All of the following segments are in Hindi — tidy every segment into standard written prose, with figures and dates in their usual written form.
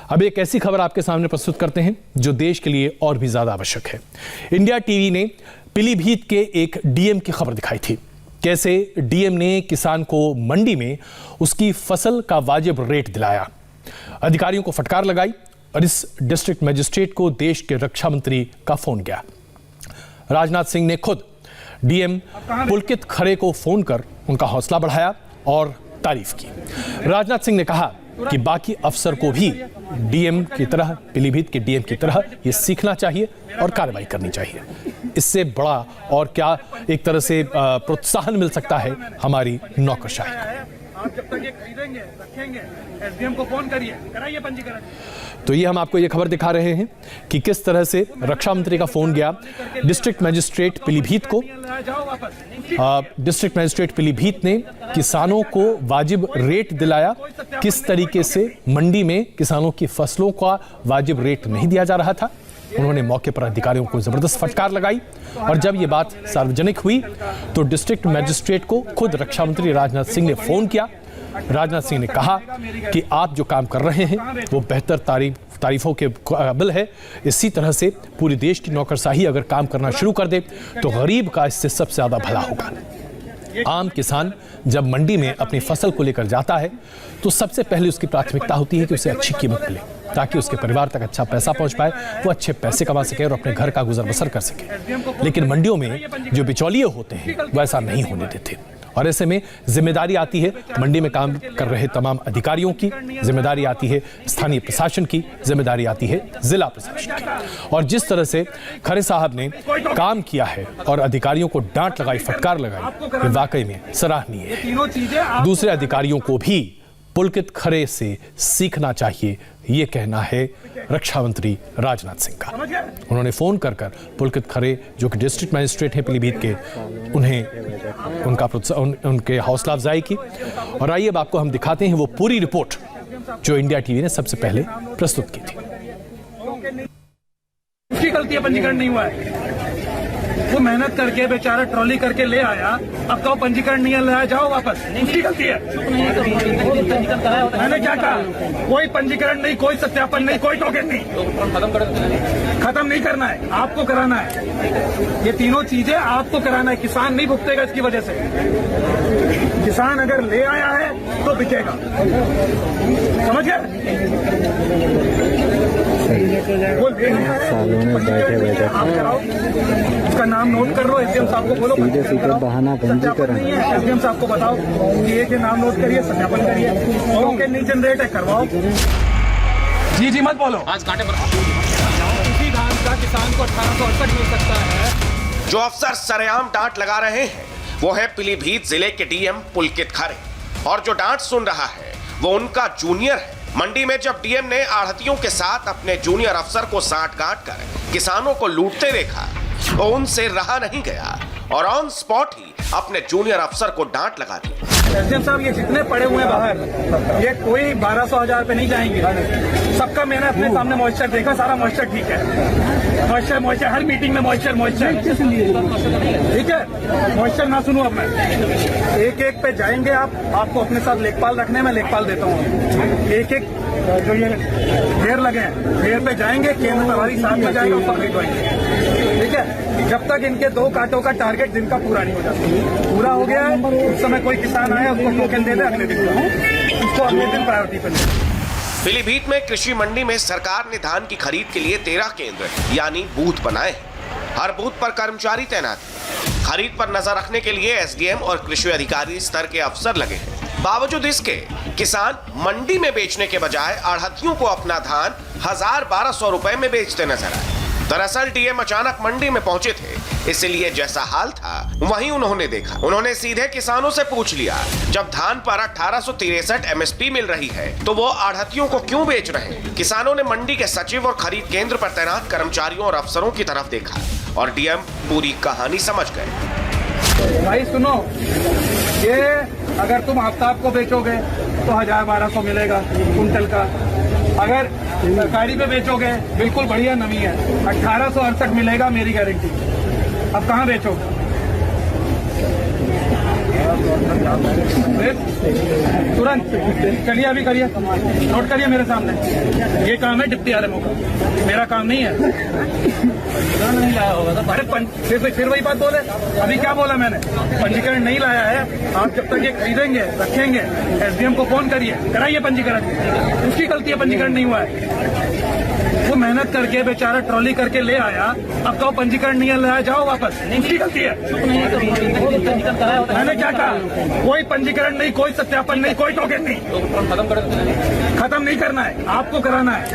अब एक ऐसी खबर आपके सामने प्रस्तुत करते हैं जो देश के लिए और भी ज्यादा आवश्यक है। इंडिया टीवी ने पीलीभीत के एक डीएम की खबर दिखाई थी। कैसे डीएम ने किसान को मंडी में उसकी फसल का वाजिब रेट दिलाया, अधिकारियों को फटकार लगाई और इस डिस्ट्रिक्ट मजिस्ट्रेट को देश के रक्षा मंत्री का फोन गया। राजनाथ सिंह ने खुद डीएम पुलकित खरे को फोन कर उनका हौसला बढ़ाया और तारीफ की। राजनाथ सिंह ने कहा कि बाकी अफसर को भी डीएम की तरह, पीलीभीत के डीएम की तरह ये सीखना चाहिए और कार्रवाई करनी चाहिए। इससे बड़ा और क्या एक तरह से प्रोत्साहन मिल सकता है हमारी नौकरशाही को। आप जब तक ये खरीदेंगे, रखेंगे, एसडीएम को फोन करिए, कराइए पंजीकरण। तो ये हम आपको ये खबर दिखा रहे हैं कि किस तरह से रक्षा मंत्री का फोन गया डिस्ट्रिक्ट मजिस्ट्रेट पीलीभीत को। डिस्ट्रिक्ट मजिस्ट्रेट पीलीभीत ने किसानों को वाजिब रेट दिलाया। किस तरीके से मंडी में किसानों की फसलों का वाजिब रेट नहीं दिया जा रहा था, उन्होंने मौके पर अधिकारियों को जबरदस्त फटकार लगाई। और जब ये बात सार्वजनिक हुई तो डिस्ट्रिक्ट मजिस्ट्रेट को खुद रक्षा मंत्री राजनाथ सिंह ने फोन किया। राजनाथ सिंह ने कहा कि आप जो काम कर रहे हैं वो बेहतर तारीफों के काबिल है। इसी तरह से पूरी देश की नौकरशाही अगर काम करना शुरू कर दे तो गरीब का इससे सबसे ज्यादा भला होगा। आम किसान जब मंडी में अपनी फसल को लेकर जाता है तो सबसे पहले उसकी प्राथमिकता होती है कि उसे अच्छी कीमत मिले, ताकि उसके परिवार तक अच्छा पैसा पहुंच पाए, वो अच्छे पैसे कमा सके और अपने घर का गुजर बसर कर सके। लेकिन मंडियों में जो बिचौलिए होते हैं वो ऐसा नहीं होने देते और ऐसे में जिम्मेदारी आती है मंडी में काम कर रहे तमाम अधिकारियों की, जिम्मेदारी आती है स्थानीय प्रशासन की, जिम्मेदारी आती है जिला प्रशासन की। और जिस तरह से खरे साहब ने काम किया है और अधिकारियों को डांट लगाई, फटकार लगाई, ये वाकई में सराहनीय है। दूसरे अधिकारियों को भी पुलकित खरे से सीखना चाहिए, ये कहना है रक्षा मंत्री राजनाथ सिंह का। उन्होंने फोन कर पुलकित खरे जो कि डिस्ट्रिक्ट मजिस्ट्रेट हैं पीलीभीत के, उन्हें उनके हौसला अफजाई की। और आइए अब आपको हम दिखाते हैं वो पूरी रिपोर्ट जो इंडिया टीवी ने सबसे पहले प्रस्तुत की थी। उसकी गलती है, पंजीकरण नहीं हुआ है। वो मेहनत करके बेचारा ट्रॉली करके ले आया, अब तो पंजीकरण नहीं लाया, जाओ वापस, उसकी गलती है। मैंने क्या कहा? कोई पंजीकरण नहीं, कोई सत्यापन नहीं, कोई टोकन नहीं। खत्म नहीं करना है, आपको कराना है। ये तीनों चीजें आपको कराना है। किसान नहीं भुगतेगा इसकी वजह से। किसान अगर ले आया है तो बिकेगा, समझ गए? वो ले आया है, आप कराओ, उसका नाम नोट कर लो, एसडीएम साहब को बोलो सीधे बहाना पंजीकरण। एसडीएम साहब को बताओ कि ये नाम नोट करिए, सत्यापन करिए, टोकन नहीं जनरेट है, करवाओ। जी मत बोलो। आज कांटे पर उसी धान का किसान को 1868 मिल सकता है। जो अफसर सरेआम डांट लगा रहे हैं वो है पीलीभीत जिले के डीएम पुलकित खरे, और जो डांट सुन रहा है वो उनका जूनियर है। मंडी में जब डीएम ने आढ़तियों के साथ अपने जूनियर अफसर को साठगांठ कर किसानों को लूटते देखा तो उनसे रहा नहीं गया और ऑन स्पॉट ही अपने जूनियर अफसर को डांट लगा दी। एसडीएम साहब, ये जितने पड़े हुए हैं बाहर, ये कोई 1200-1000 पे नहीं जाएंगे। सबका मैंने अपने सामने मॉइस्चर देखा, सारा मॉइस्चर ठीक है। मॉइस्चर हर मीटिंग में मॉइस्चर ठीक है। मॉइस्चर ना सुनूं अब मैं, एक एक पे जाएंगे आप, आपको अपने साथ लेखपाल रखने में लेखपाल देता हूँ। एक एक जो ये ढेर लगे हैं, ढेर पे जाएंगे, केंद्र प्रभारी साथ में जाएगा, ऊपर खरीदवाएंगे, ठीक है। जब तक इनके 2 कांटों का टारगेट दिन का पूरा नहीं हो जाता। पूरा हो गया है, उस समय कोई किसान आया उसको टोकन दे दे, अगले दिन उसको अगले दिन प्रायोरिटी पर ले। पीलीभीत में कृषि मंडी में सरकार ने धान की खरीद के लिए 13 केंद्र यानी बूथ बनाए। हर बूथ पर कर्मचारी तैनात हैं। खरीद पर नजर रखने के लिए एसडीएम और कृषि अधिकारी स्तर के अफसर लगे हैं। बावजूद इसके किसान मंडी में बेचने के बजाय आढ़तियों को अपना धान 1000-1200 रुपए में बेचते नजर आए। दरअसल डीएम अचानक मंडी में पहुंचे थे, इसलिए जैसा हाल था वहीं उन्होंने देखा। उन्होंने सीधे किसानों से पूछ लिया, जब धान पर 1863 एमएसपी मिल रही है तो वो आढ़तियों को क्यों बेच रहे हैं? किसानों ने मंडी के सचिव और खरीद केंद्र पर तैनात कर्मचारियों और अफसरों की तरफ देखा और डीएम पूरी कहानी समझ गए। भाई सुनो, ये अगर तुम आफ्ताब को बेचोगे तो 1000-1200 मिलेगा कुंटल का। अगर सरकारी पे बेचोगे बिल्कुल बढ़िया नमी है, 1868 मिलेगा, मेरी गारंटी। अब कहाँ बेचोगे? तुरंत चलिए, अभी करिए, नोट करिए मेरे सामने। ये काम है डिप्टी आरएमओ का, मेरा काम नहीं है। अरे फिर वही बात बोले। अभी क्या बोला मैंने? पंजीकरण नहीं लाया है। आप जब तक ये खरीदेंगे, रखेंगे, एसडीएम को फोन करिए, कराइए पंजीकरण। उसकी गलती है, पंजीकरण नहीं हुआ है। वो मेहनत करके बेचारा ट्रॉली करके ले आया, अब कहो पंजीकरण नहीं लाया, जाओ वापस, उसकी गलती है। मैंने क्या कहा? कोई पंजीकरण नहीं, कोई सत्यापन नहीं, कोई टोकन नहीं। खत्म नहीं करना है, आपको कराना है।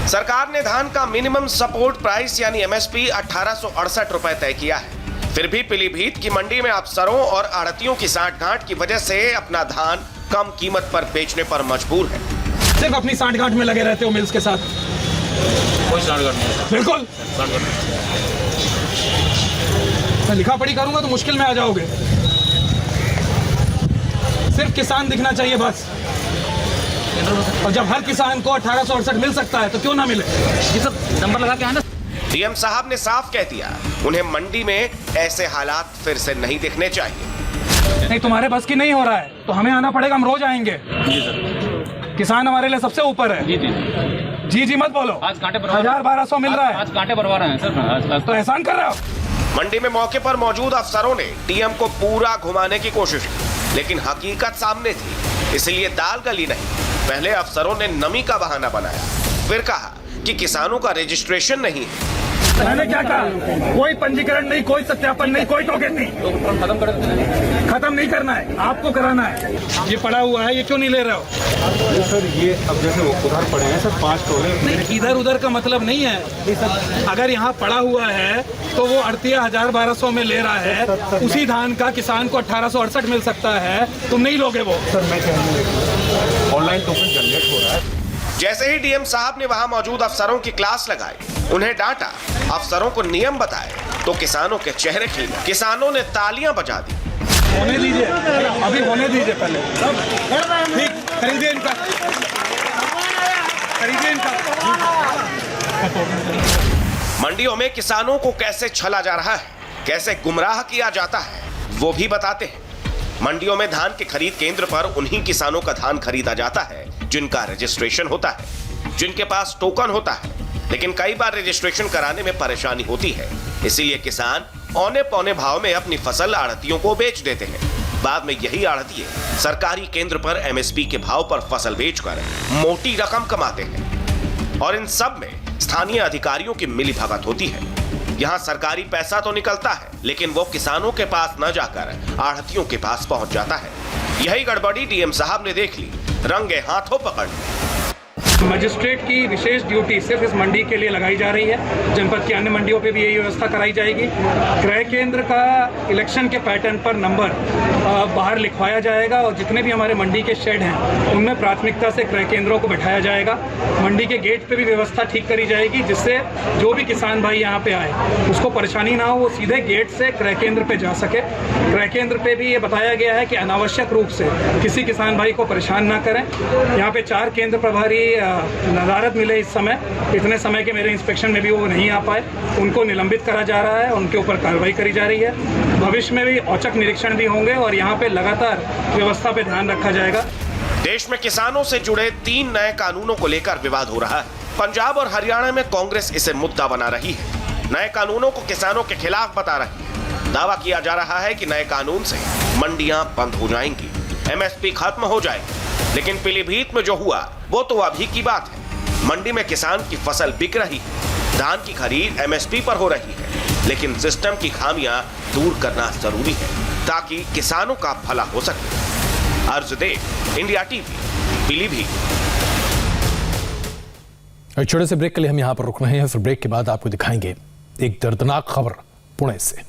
सरकार ने धान का मिनिमम सपोर्ट प्राइस यानी एमएसपी 1868 रुपए तय किया है। फिर भी पीलीभीत की मंडी में अफसरों और आड़तियों की साठगांठ की वजह से अपना धान कम कीमत पर बेचने पर मजबूर है। सिर्फ अपनी साठगांठ में लगे रहते हो मिल्स के साथ। कोई साठगांठ नहीं, बिल्कुल मैं लिखा पढ़ी करूंगा तो मुश्किल में आ जाओगे। सिर्फ किसान दिखना चाहिए बस। और जब हर किसान को 1868 मिल सकता है तो क्यों ना मिले? ये सब नंबर लगा के आना। डीएम साहब ने साफ कह दिया, उन्हें मंडी में ऐसे हालात फिर से नहीं दिखने चाहिए। नहीं, तुम्हारे बस की नहीं हो रहा है तो हमें आना पड़ेगा, हम रोज आएंगे। जी सर, किसान हमारे लिए सबसे ऊपर है। जी जी जी जी मत बोलो। आज कांटे बरवा 1200 मिल रहा है, आज कांटे बरवा रहे हैं सर। आज तो एहसान कर रहे हो। मंडी में मौके पर मौजूद अफसरों ने डीएम को पूरा घुमाने की कोशिश की, लेकिन हकीकत सामने थी, इसलिए दाल गली नहीं। पहले अफसरों ने नमी का बहाना बनाया, फिर कहा कि किसानों का रजिस्ट्रेशन नहीं है। मैंने क्या कहा? कोई पंजीकरण नहीं, कोई सत्यापन नहीं, कोई टोकन नहीं। खत्म नहीं करना है, आपको कराना है। ये पड़ा हुआ है, ये क्यों नहीं ले रहे हो? सर ये अब जैसे वो उधर पड़े हैं सर 5 टोले। इधर उधर का मतलब नहीं है। अगर यहाँ पड़ा हुआ है तो वो 18,1200 में ले रहा है, उसी धान का किसान को 1868 मिल सकता है, तुम नहीं लोगे वो। सर मैं कहूँगा ऑनलाइन टोकन जनरेट हो रहा है। जैसे ही डीएम साहब ने वहां मौजूद अफसरों की क्लास लगाई, उन्हें डांटा, अफसरों को नियम बताए, तो किसानों के चेहरे खिले। किसानों ने तालियां बजा दी। होने दीजिए, अभी होने दीजिए पहले। ठीक, खरीदिए इनका, खरीदिए इनका। मंडियों में किसानों को कैसे छला जा रहा है, कैसे गुमराह किया जाता है, वो भी बताते हैं। मंडियों में धान के खरीद केंद्र पर उन्हीं किसानों का धान खरीदा जाता है जिनका रजिस्ट्रेशन होता है, जिनके पास टोकन होता है, लेकिन कई बार रजिस्ट्रेशन कराने में परेशानी होती है, इसीलिए किसान औने पौने भाव में अपनी फसल आड़तियों को बेच देते हैं। बाद में यही आड़तिये सरकारी केंद्र पर एमएसपी के भाव पर फसल बेचकर मोटी रकम कमाते हैं। और इन सब में स्थानीय अधिकारियों की मिलीभगत होती है। यहाँ सरकारी पैसा तो निकलता है, लेकिन वो किसानों के पास न जाकर आढ़तियों के पास पहुंच जाता है। यही गड़बड़ी डीएम साहब ने देख ली, रंगे हाथों पकड़ ली। मजिस्ट्रेट की विशेष ड्यूटी सिर्फ इस मंडी के लिए लगाई जा रही है। जनपद की अन्य मंडियों पे भी यही व्यवस्था कराई जाएगी। क्रय केंद्र का इलेक्शन के पैटर्न पर नंबर बाहर लिखवाया जाएगा और जितने भी हमारे मंडी के शेड हैं उनमें प्राथमिकता से क्रय केंद्रों को बैठाया जाएगा। मंडी के गेट पे भी व्यवस्था ठीक करी जाएगी, जिससे जो भी किसान भाई यहाँ पे आए उसको परेशानी ना हो, वो सीधे गेट से क्रय केंद्र पे जा सके। क्रय केंद्र पे भी ये बताया गया है कि अनावश्यक रूप से किसी किसान भाई को परेशान ना करें। यहाँ पे 4 केंद्र प्रभारी नदारत मिले इस समय, इतने समय के मेरे इंस्पेक्शन में भी वो नहीं आ पाए, उनको निलंबित करा जा रहा है, उनके ऊपर कार्रवाई करी जा रही है। भविष्य में भी औचक निरीक्षण भी होंगे और यहाँ पे लगातार व्यवस्था पे ध्यान रखा जाएगा। देश में किसानों से जुड़े 3 नए कानूनों को लेकर विवाद हो रहा है। पंजाब और हरियाणा में कांग्रेस इसे मुद्दा बना रही है, नए कानूनों को किसानों के खिलाफ बता रही है। दावा किया जा रहा है कि नए कानून से मंडियां बंद हो जाएंगी, एमएसपी खत्म हो जाएगी। लेकिन पीलीभीत में जो हुआ वो तो अभी की बात है। मंडी में किसान की फसल बिक रही है, धान की खरीद एमएसपी पर हो रही है, लेकिन सिस्टम की खामियां दूर करना जरूरी है ताकि किसानों का भला हो सके। अर्जदेव, इंडिया टीवी, पीलीभीत। छोटे से ब्रेक के लिए हम यहाँ पर रुक रहे हैं, फिर ब्रेक के बाद आपको दिखाएंगे एक दर्दनाक खबर पुणे से।